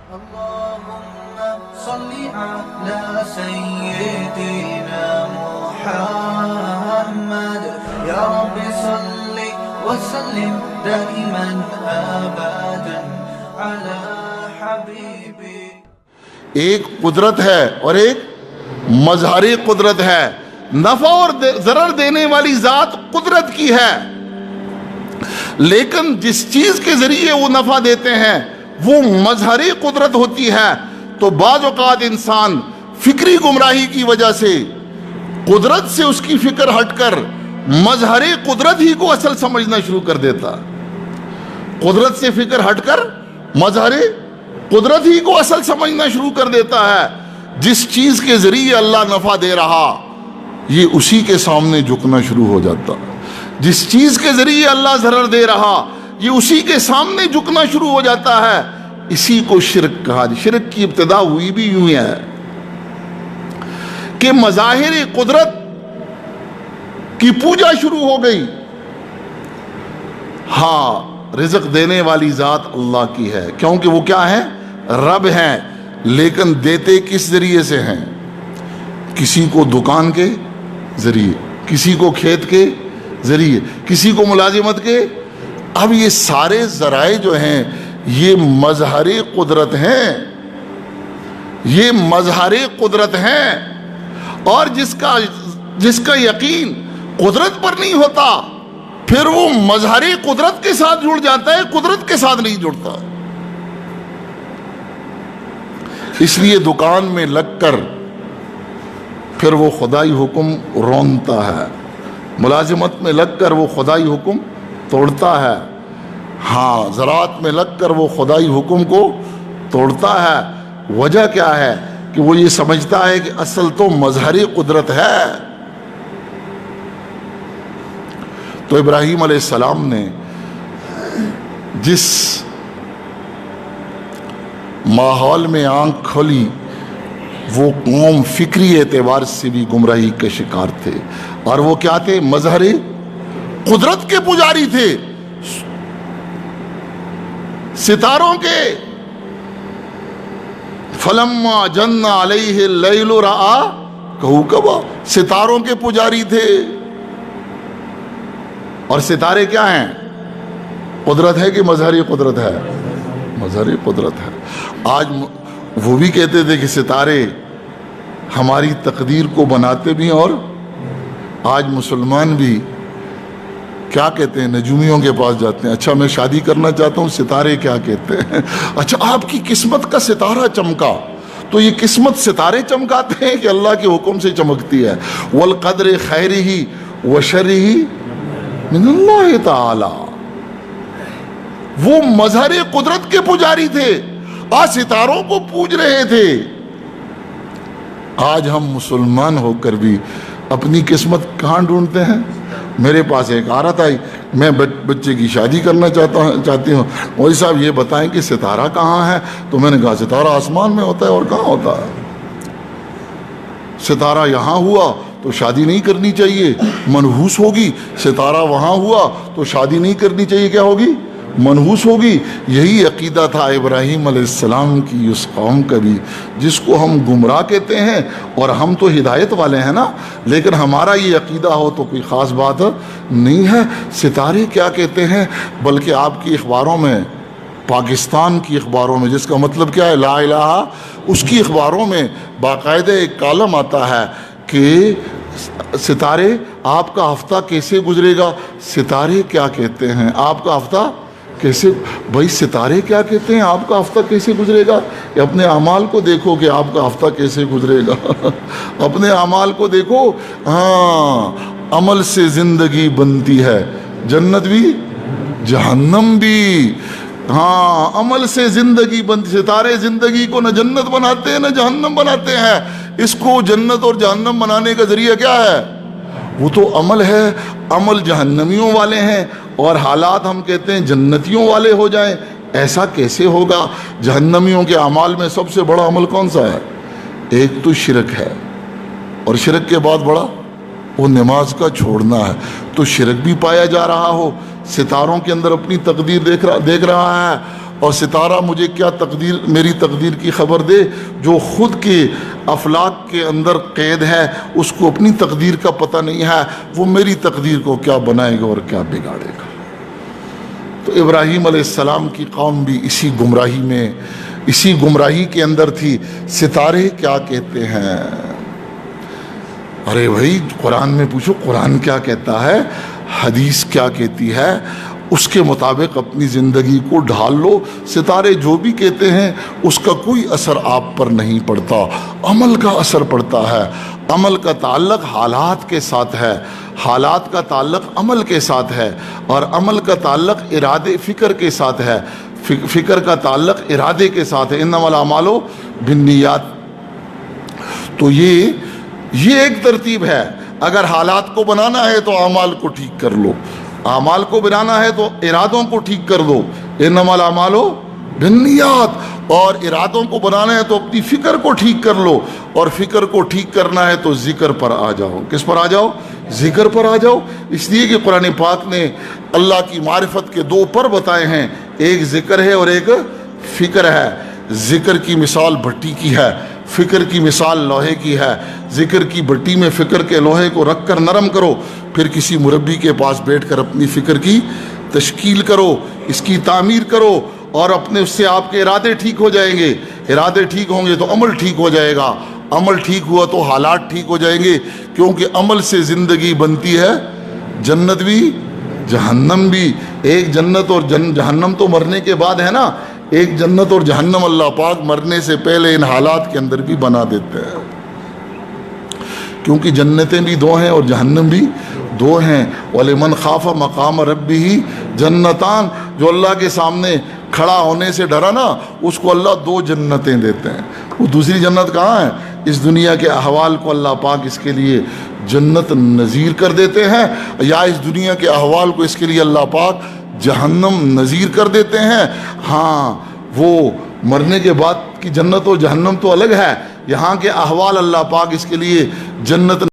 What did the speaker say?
اللهم صل على سيدنا محمد يا رب صل وسلم دائما ابدا على حبيبي. ایک قدرت ہے اور ایک مظہری قدرت ہے. نفع اور ضرر دینے والی ذات قدرت کی ہے، لیکن جس چیز کے ذریعے وہ نفع دیتے ہیں وہ مظہری قدرت ہوتی ہے. تو بعض اوقات انسان فکری گمراہی کی وجہ سے قدرت سے اس کی فکر ہٹ کر مظہری قدرت ہی کو اصل سمجھنا شروع کر دیتا. قدرت سے فکر ہٹ کر مظہری قدرت ہی کو اصل سمجھنا شروع کر دیتا ہے. جس چیز کے ذریعے اللہ نفع دے رہا یہ اسی کے سامنے جھکنا شروع ہو جاتا. جس چیز کے ذریعے اللہ ضرر دے رہا یہ اسی کے سامنے جھکنا شروع ہو جاتا ہے. اسی کو شرک کہا. شرک کی ابتدا ہوئی بھی یوں ہے کہ مظاہر قدرت کی پوجا شروع ہو گئی. ہاں، رزق دینے والی ذات اللہ کی ہے کیونکہ وہ کیا ہے؟ رب ہیں. لیکن دیتے کس ذریعے سے ہیں؟ کسی کو دکان کے ذریعے، کسی کو کھیت کے ذریعے، کسی کو ملازمت کے. اب یہ سارے ذرائع جو ہیں یہ مظہری قدرت ہیں، یہ مظہری قدرت ہیں. اور جس کا یقین قدرت پر نہیں ہوتا پھر وہ مظہری قدرت کے ساتھ جڑ جاتا ہے، قدرت کے ساتھ نہیں جڑتا. اس لیے دکان میں لگ کر پھر وہ خدائی حکم رونتا ہے، ملازمت میں لگ کر وہ خدائی حکم توڑتا ہے. ہاں، زراعت میں لگ کر وہ خدائی حکم کو توڑتا ہے. وجہ کیا ہے؟ کہ وہ یہ سمجھتا ہے کہ اصل تو مظہری قدرت ہے. تو ابراہیم علیہ السلام نے جس ماحول میں آنکھ کھولی وہ قوم فکری اعتبار سے بھی گمراہی کے شکار تھے. اور وہ کیا تھے؟ مظہری قدرت کے پجاری تھے، ستاروں کے. فلما جن علیہ اللیل رآ کوکبا، ستاروں کے پجاری تھے. اور ستارے کیا ہیں؟ قدرت ہے کہ مظہری قدرت ہے؟ مظہری قدرت ہے. آج وہ بھی کہتے تھے کہ ستارے ہماری تقدیر کو بناتے بھی ہیں. اور آج مسلمان بھی کیا کہتے ہیں؟ نجومیوں کے پاس جاتے ہیں. اچھا میں شادی کرنا چاہتا ہوں، ستارے کیا کہتے ہیں؟ اچھا آپ کی قسمت کا ستارہ چمکا، تو یہ قسمت ستارے چمکاتے ہیں کہ اللہ کے حکم سے چمکتی ہے. والقدر خیرہ وشرہ من اللہ تعالی. وہ مظہر قدرت کے پجاری تھے، آج ستاروں کو پوج رہے تھے. آج ہم مسلمان ہو کر بھی اپنی قسمت کہاں ڈھونڈتے ہیں؟ میرے پاس ایک عورت آئی، میں بچے کی شادی کرنا چاہتی ہوں، مولوی صاحب یہ بتائیں کہ ستارہ کہاں ہے؟ تو میں نے کہا ستارہ آسمان میں ہوتا ہے، اور کہاں ہوتا ہے؟ ستارہ یہاں ہوا تو شادی نہیں کرنی چاہیے، منحوس ہوگی. ستارہ وہاں ہوا تو شادی نہیں کرنی چاہیے، کیا ہوگی؟ منحوس ہوگی. یہی عقیدہ تھا ابراہیم علیہ السلام کی اس قوم کا بھی، جس کو ہم گمراہ کہتے ہیں. اور ہم تو ہدایت والے ہیں نا، لیکن ہمارا یہ عقیدہ ہو تو کوئی خاص بات نہیں ہے. ستارے کیا کہتے ہیں؟ بلکہ آپ کی اخباروں میں، پاکستان کی اخباروں میں، جس کا مطلب کیا ہے لا الہ، اس کی اخباروں میں باقاعدہ ایک کالم آتا ہے کہ ستارے آپ کا ہفتہ کیسے گزرے گا. ستارے کیا کہتے ہیں؟ آپ کا ہفتہ کیسے؟ بھائی ستارے کیا کہتے ہیں آپ کا ہفتہ کیسے گزرے گا؟ کہ اپنے اعمال کو دیکھو کہ آپ کا ہفتہ کیسے گزرے گا. اپنے اعمال کو دیکھو. ہاں، عمل سے زندگی بنتی ہے، جنت بھی جہنم بھی. ہاں، عمل سے زندگی بنتی. ستارے زندگی کو نہ جنت بناتے ہیں نہ جہنم بناتے ہیں. اس کو جنت اور جہنم بنانے کا ذریعہ کیا ہے؟ وہ تو عمل ہے. عمل جہنمیوں والے ہیں اور حالات ہم کہتے ہیں جنتیوں والے ہو جائیں. ایسا کیسے ہوگا؟ جہنمیوں کے اعمال میں سب سے بڑا عمل کون سا ہے؟ ایک تو شرک ہے، اور شرک کے بعد بڑا وہ نماز کا چھوڑنا ہے. تو شرک بھی پایا جا رہا ہو، ستاروں کے اندر اپنی تقدیر دیکھ رہا ہے، اور ستارہ مجھے کیا تقدیر، میری تقدیر کی خبر دے۔ جو خود کے افلاک کے اندر قید ہے اس کو اپنی تقدیر کا پتہ نہیں ہے، وہ میری تقدیر کو کیا بنائے گا اور کیا بگاڑے گا۔ تو ابراہیم علیہ السلام کی قوم بھی اسی گمراہی میں، اسی گمراہی کے اندر تھی۔ ستارے کیا کہتے ہیں؟ ارے بھائی قرآن میں پوچھو، قرآن کیا کہتا ہے، حدیث کیا کہتی ہے، اس کے مطابق اپنی زندگی کو ڈھال لو۔ ستارے جو بھی کہتے ہیں اس کا کوئی اثر آپ پر نہیں پڑتا، عمل کا اثر پڑتا ہے۔ عمل کا تعلق حالات کے ساتھ ہے، حالات کا تعلق عمل کے ساتھ ہے، اور عمل کا تعلق ارادے فکر کے ساتھ ہے، فکر کا تعلق ارادے کے ساتھ ہے۔ انما الاعمال بالنیات۔ تو یہ ایک ترتیب ہے۔ اگر حالات کو بنانا ہے تو اعمال کو ٹھیک کر لو، اعمال کو بنانا ہے تو ارادوں کو ٹھیک کر دو۔ انما الاعمال بالنیات۔ اور ارادوں کو بنانا ہے تو اپنی فکر کو ٹھیک کر لو، اور فکر کو ٹھیک کرنا ہے تو ذکر پر آ جاؤ۔ کس پر آ جاؤ؟ ذکر پر آ جاؤ۔ اس لیے کہ قرآن پاک نے اللہ کی معرفت کے دو پر بتائے ہیں، ایک ذکر ہے اور ایک فکر ہے۔ ذکر کی مثال بھٹی کی ہے، فکر کی مثال لوہے کی ہے۔ ذکر کی بھٹی میں فکر کے لوہے کو رکھ کر نرم کرو، پھر کسی مربی کے پاس بیٹھ کر اپنی فکر کی تشکیل کرو، اس کی تعمیر کرو، اور اپنے اس سے آپ کے ارادے ٹھیک ہو جائیں گے۔ ارادے ٹھیک ہوں گے تو عمل ٹھیک ہو جائے گا، عمل ٹھیک ہوا تو حالات ٹھیک ہو جائیں گے، کیونکہ عمل سے زندگی بنتی ہے، جنت بھی جہنم بھی۔ ایک جنت اور جہنم تو مرنے کے بعد ہے نا، ایک جنت اور جہنم اللہ پاک مرنے سے پہلے ان حالات کے اندر بھی بنا دیتے ہیں، کیونکہ جنتیں بھی دو ہیں اور جہنم بھی دو ہیں۔ وَلِمَنْ خَافَ مَقَامَ رَبِّهِ جنتان۔ جو اللہ کے سامنے کھڑا ہونے سے ڈرا نا، اس کو اللہ دو جنتیں دیتے ہیں۔ وہ دوسری جنت کہاں ہے؟ اس دنیا کے احوال کو اللہ پاک اس کے لیے جنت نذیر کر دیتے ہیں، یا اس دنیا کے احوال کو اس کے لیے اللہ پاک جہنم نذیر کر دیتے ہیں۔ ہاں، وہ مرنے کے بعد کی جنت اور جہنم تو الگ ہے، یہاں کے احوال اللہ پاک اس کے لیے جنت